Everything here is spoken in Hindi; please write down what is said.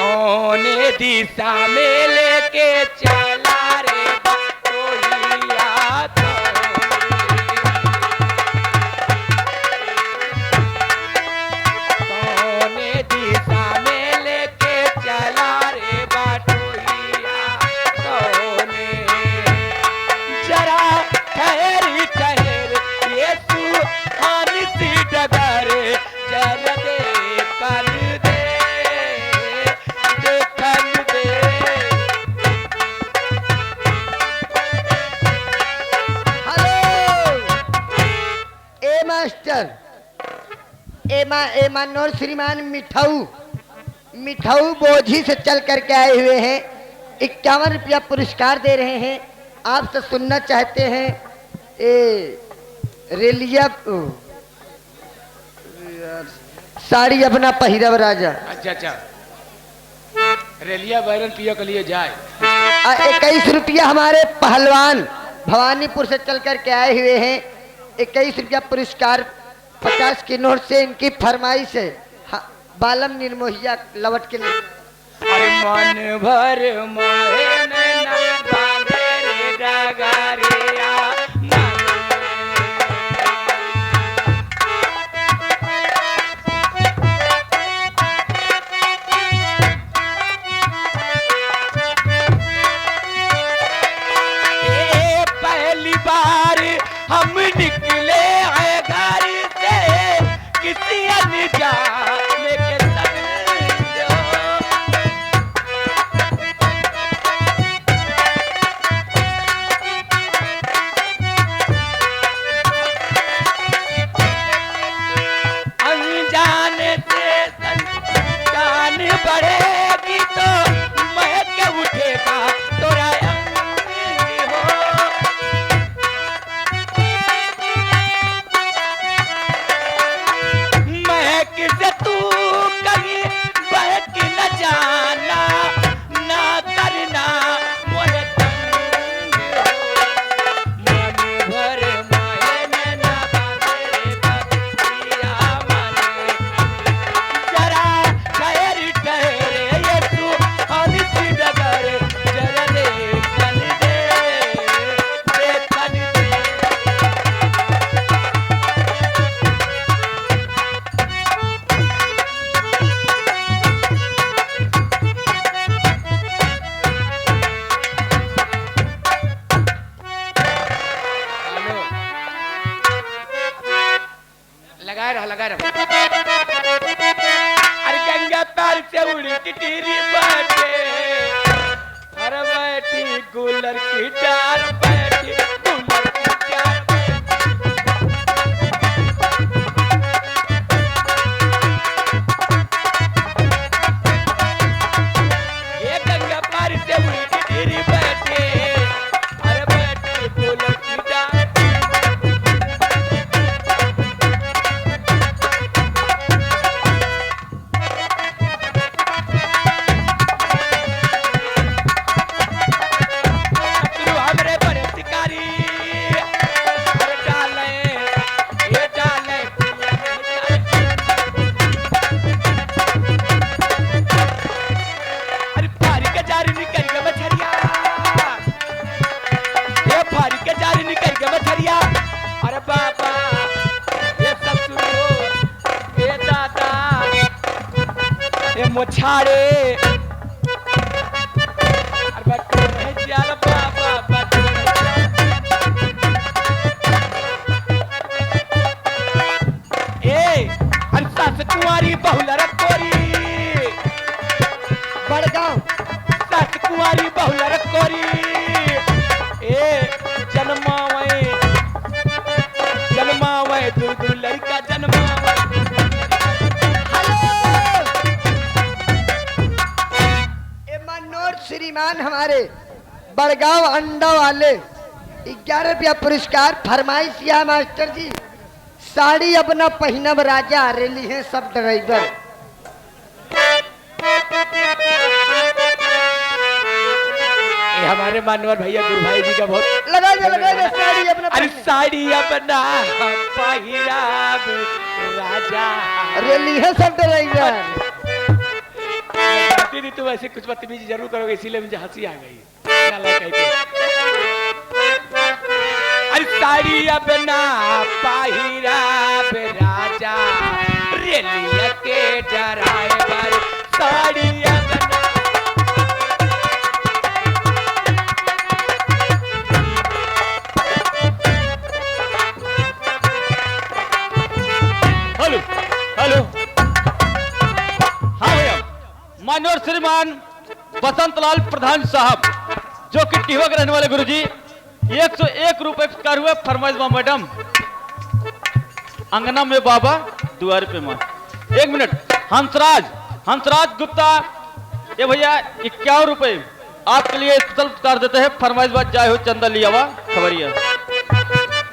कौन दिशा में लेके चला रे बटोहिया कौन दिशा में लेके चला रे बटोहिया कौन जरा ठहर ठहर ये सुहानी सी डगर चल दे कर दे देखन दे। हेलो ए मास्टर ए मनोहर श्रीमान मिठाऊ बोझी से चल करके आए हुए हैं। 51 रुपया पुरस्कार दे रहे हैं। आपसे सुनना चाहते हैं ए रेलिया साड़ी अपना पहिरब राजा। अच्छा रेलिया बैरन पिया के लिए जाए। 21 रुपया हमारे पहलवान भवानीपुर से चल करके आए हुए हैं। 21 रुपया पुरस्कार 50 की नोट से इनकी फरमाइश है। बालम निर्मोहिया लवट के लिए। अरे मन भर मोहे नैना बांधे रे डगरिया पहली बार हम निकले हैं घर से किसी अनजाने के संग अनजाने से संजान बढ़ेगी तो महक उठेगा तोरा से तू कहीं बहक न जाना ना करना मोहे तंग मन भर मोहे नैना बांधे रे बगिया मन जरा ठहर ठहर ये तू हंसी डगर जरा देखन दे देखन दे। लगा रहा अरे गंगा पार से उड़ी टिटरी बैठे हर बैठी गुलर की डार बैठी गुलर की डार ये गंगा पार से उड़ी टिटरी बैठे हर बैठी गुलर की डार अरे बाबा ये सब सुनो ये दादा ये मोछाड़े अरे बच्चों नहीं जाल बाबा बच्चों ए अंसा से कुंवारी बहुलर कोरी बड़गांव सच कुंवारी बहुलर कोरी ए जन्मावे दू लड़का जन्मावे। मनोहर श्रीमान हमारे बड़गांव अंडा वाले 11 रुपया पुरस्कार फरमाइश किया मास्टर जी। साड़ी अपना पहिनब राजा रेली है सब ड्राइवर। ये हमारे मानवर भैया गुरु भाई जी का बहुत लगा दे साड़ी अपना। अरे साड़ी अपना पहिराब राजा रेली है सब ड्राइवर। दीदी तू ऐसे कुछ बदतमीजी जरूर करोगे, इसीलिए मुझे हंसी आ गई। क्या ला कहते हैं? अरे साड़ी अब ना पाहिरा बे राजा, रेलिया के ड्राइवर, साड़ी अब ना। हेलो हेलो, हाँ भैया, माननीय श्रीमान बसंतलाल प्रधान साहब, जो कि टिहवा के रहने वाले गुरुजी, 101 रुपए कार हुआ फरमाइश बा मैडम। अंगना में बाबा, द्वार पे माँ। 1 मिनट, हंसराज गुप्ता, ये भैया 51 रुपए आपके लिए स्पेशल कार देते हैं। फरमाइश बात जाए हो चंदा लिया हुआ खबरिया।